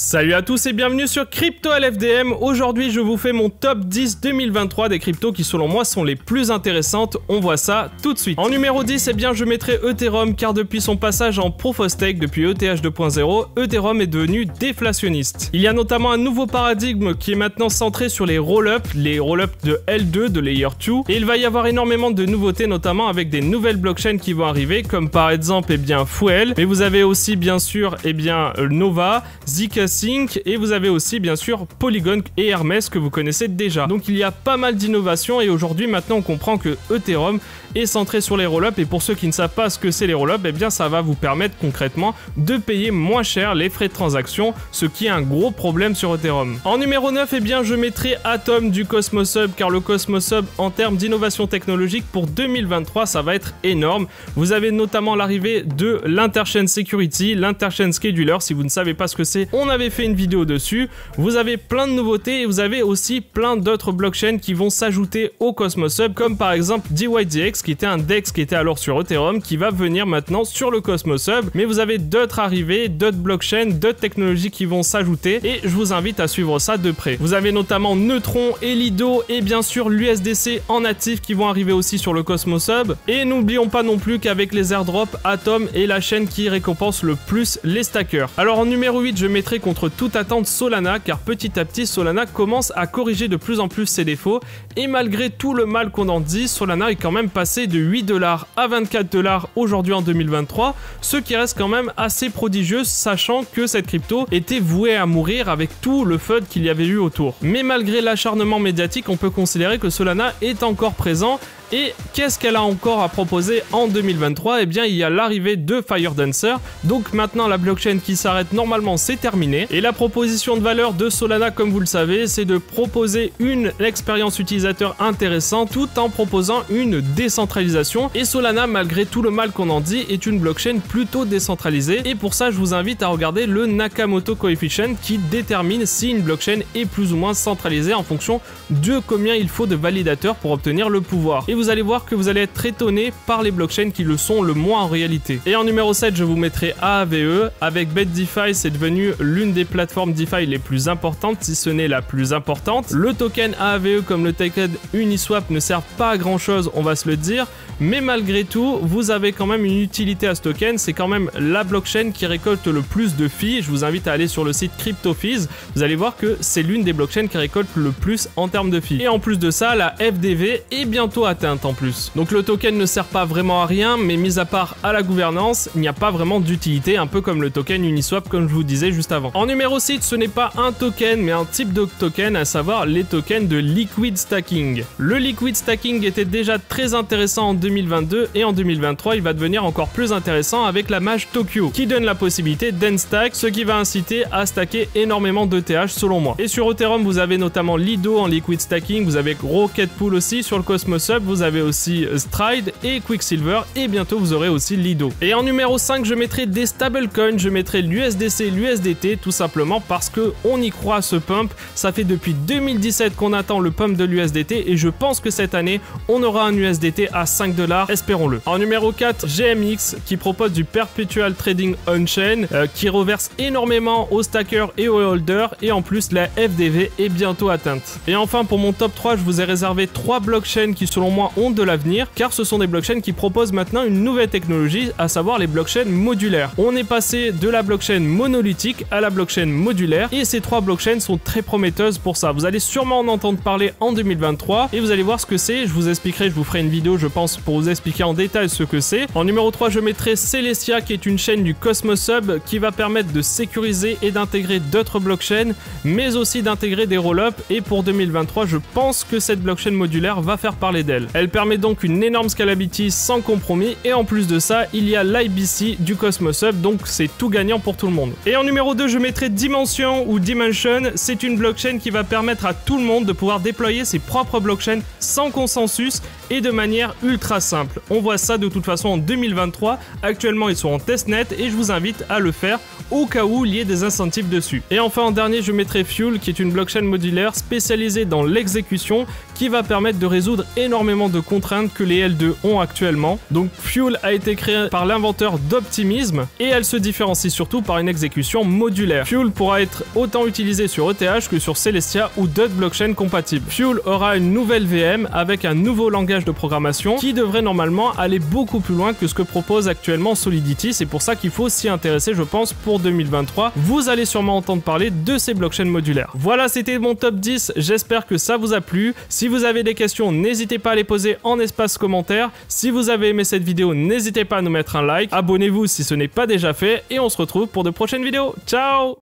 Salut à tous et bienvenue sur Crypto LFDM. Aujourd'hui je vous fais mon top 10 2023 des cryptos qui selon moi sont les plus intéressantes. On voit ça tout de suite. En numéro 10, eh bien je mettrai Ethereum car depuis son passage en Proof of Stake depuis ETH 2.0, Ethereum est devenu déflationniste. Il y a notamment un nouveau paradigme qui est maintenant centré sur les roll-ups de L2 de Layer 2 et il va y avoir énormément de nouveautés notamment avec des nouvelles blockchains qui vont arriver comme par exemple Fuel, mais vous avez aussi bien sûr Nova, zkSync et vous avez aussi bien sûr Polygon et Hermès que vous connaissez déjà. Donc il y a pas mal d'innovations et aujourd'hui maintenant on comprend que Ethereum est centré sur les roll-ups et pour ceux qui ne savent pas ce que c'est les roll-ups, eh bien ça va vous permettre concrètement de payer moins cher les frais de transaction, ce qui est un gros problème sur Ethereum. En numéro 9, eh bien je mettrai Atom du Cosmos Hub car le Cosmos Hub en termes d'innovation technologique pour 2023 ça va être énorme. Vous avez notamment l'arrivée de l'Interchain Security, l'Interchain Scheduler, si vous ne savez pas ce que c'est, on avait fait une vidéo dessus. Vous avez plein de nouveautés et vous avez aussi plein d'autres blockchains qui vont s'ajouter au Cosmos Hub comme par exemple DYDX qui était un DEX qui était alors sur Ethereum qui va venir maintenant sur le Cosmos Hub, mais vous avez d'autres arrivées, d'autres blockchains, d'autres technologies qui vont s'ajouter et je vous invite à suivre ça de près. Vous avez notamment Neutron et Lido et bien sûr l'USDC en natif qui vont arriver aussi sur le Cosmos Hub et n'oublions pas non plus qu'avec les airdrops, Atom est la chaîne qui récompense le plus les stackers. Alors en numéro 8, je mettrai contre toute attente Solana car petit à petit Solana commence à corriger de plus en plus ses défauts et malgré tout le mal qu'on en dit, Solana est quand même passé de 8$ à 24$ aujourd'hui en 2023, ce qui reste quand même assez prodigieux sachant que cette crypto était vouée à mourir avec tout le FUD qu'il y avait eu autour. Mais malgré l'acharnement médiatique, on peut considérer que Solana est encore présent. Et qu'est-ce qu'elle a encore à proposer en 2023? Eh bien, il y a l'arrivée de Firedancer. Donc maintenant, la blockchain qui s'arrête, normalement, c'est terminé. Et la proposition de valeur de Solana, comme vous le savez, c'est de proposer une expérience utilisateur intéressante tout en proposant une décentralisation. Et Solana, malgré tout le mal qu'on en dit, est une blockchain plutôt décentralisée. Et pour ça, je vous invite à regarder le Nakamoto Coefficient qui détermine si une blockchain est plus ou moins centralisée en fonction de combien il faut de validateurs pour obtenir le pouvoir. Et vous allez voir que vous allez être étonné par les blockchains qui le sont le moins en réalité. Et en numéro 7, je vous mettrai AAVE. Avec BetDeFi, c'est devenu l'une des plateformes DeFi les plus importantes, si ce n'est la plus importante. Le token AAVE comme le token Uniswap ne servent pas à grand chose, on va se le dire. Mais malgré tout, vous avez quand même une utilité à ce token. C'est quand même la blockchain qui récolte le plus de fees. Je vous invite à aller sur le site CryptoFees. Vous allez voir que c'est l'une des blockchains qui récolte le plus en termes de fees. Et en plus de ça, la FDV est bientôt atteinte en plus. Donc le token ne sert pas vraiment à rien, mais mis à part à la gouvernance, il n'y a pas vraiment d'utilité, un peu comme le token Uniswap comme je vous disais juste avant. En numéro 6, ce n'est pas un token, mais un type de token, à savoir les tokens de liquid stacking. Le liquid stacking était déjà très intéressant en 2022 et en 2023, il va devenir encore plus intéressant avec la mage Tokyo, qui donne la possibilité d'enstack, ce qui va inciter à stacker énormément d'ETH selon moi. Et sur Ethereum, vous avez notamment Lido en liquid stacking, vous avez Rocket Pool aussi sur le Cosmos Hub, vous avez aussi Stride et Quicksilver et bientôt vous aurez aussi Lido. Et en numéro 5, je mettrai des stablecoins, je mettrai l'USDC, l'USDT tout simplement parce que on y croit à ce pump. Ça fait depuis 2017 qu'on attend le pump de l'USDT et je pense que cette année on aura un USDT à 5$, espérons-le. En numéro 4, GMX qui propose du Perpetual Trading On-Chain qui reverse énormément aux stackers et aux holders et en plus la FDV est bientôt atteinte. Et enfin pour mon top 3, je vous ai réservé 3 blockchains qui selon moi ont de l'avenir car ce sont des blockchains qui proposent maintenant une nouvelle technologie, à savoir les blockchains modulaires. On est passé de la blockchain monolithique à la blockchain modulaire et ces 3 blockchains sont très prometteuses pour ça. Vous allez sûrement en entendre parler en 2023 et vous allez voir ce que c'est. Je vous expliquerai, je vous ferai une vidéo je pense pour vous expliquer en détail ce que c'est. En numéro 3, je mettrai Celestia qui est une chaîne du Cosmos Hub qui va permettre de sécuriser et d'intégrer d'autres blockchains mais aussi d'intégrer des roll-ups et pour 2023 je pense que cette blockchain modulaire va faire parler d'elle. Elle permet donc une énorme scalability sans compromis et en plus de ça, il y a l'IBC du Cosmos Hub donc c'est tout gagnant pour tout le monde. Et en numéro 2, je mettrai Dimension ou Dimension, c'est une blockchain qui va permettre à tout le monde de pouvoir déployer ses propres blockchains sans consensus et de manière ultra simple. On voit ça de toute façon en 2023. Actuellement, ils sont en testnet et je vous invite à le faire au cas où il y ait des incentives dessus. Et enfin, en dernier, je mettrai Fuel, qui est une blockchain modulaire spécialisée dans l'exécution qui va permettre de résoudre énormément de contraintes que les L2 ont actuellement. Donc Fuel a été créée par l'inventeur d'Optimism et elle se différencie surtout par une exécution modulaire. Fuel pourra être autant utilisé sur ETH que sur Celestia ou d'autres blockchains compatibles. Fuel aura une nouvelle VM avec un nouveau langage de programmation qui devrait normalement aller beaucoup plus loin que ce que propose actuellement Solidity. C'est pour ça qu'il faut s'y intéresser, je pense, pour 2023. Vous allez sûrement entendre parler de ces blockchains modulaires. Voilà, c'était mon top 10. J'espère que ça vous a plu. Si vous avez des questions, n'hésitez pas à les poser en espace commentaire. Si vous avez aimé cette vidéo, n'hésitez pas à nous mettre un like. Abonnez-vous si ce n'est pas déjà fait et on se retrouve pour de prochaines vidéos. Ciao!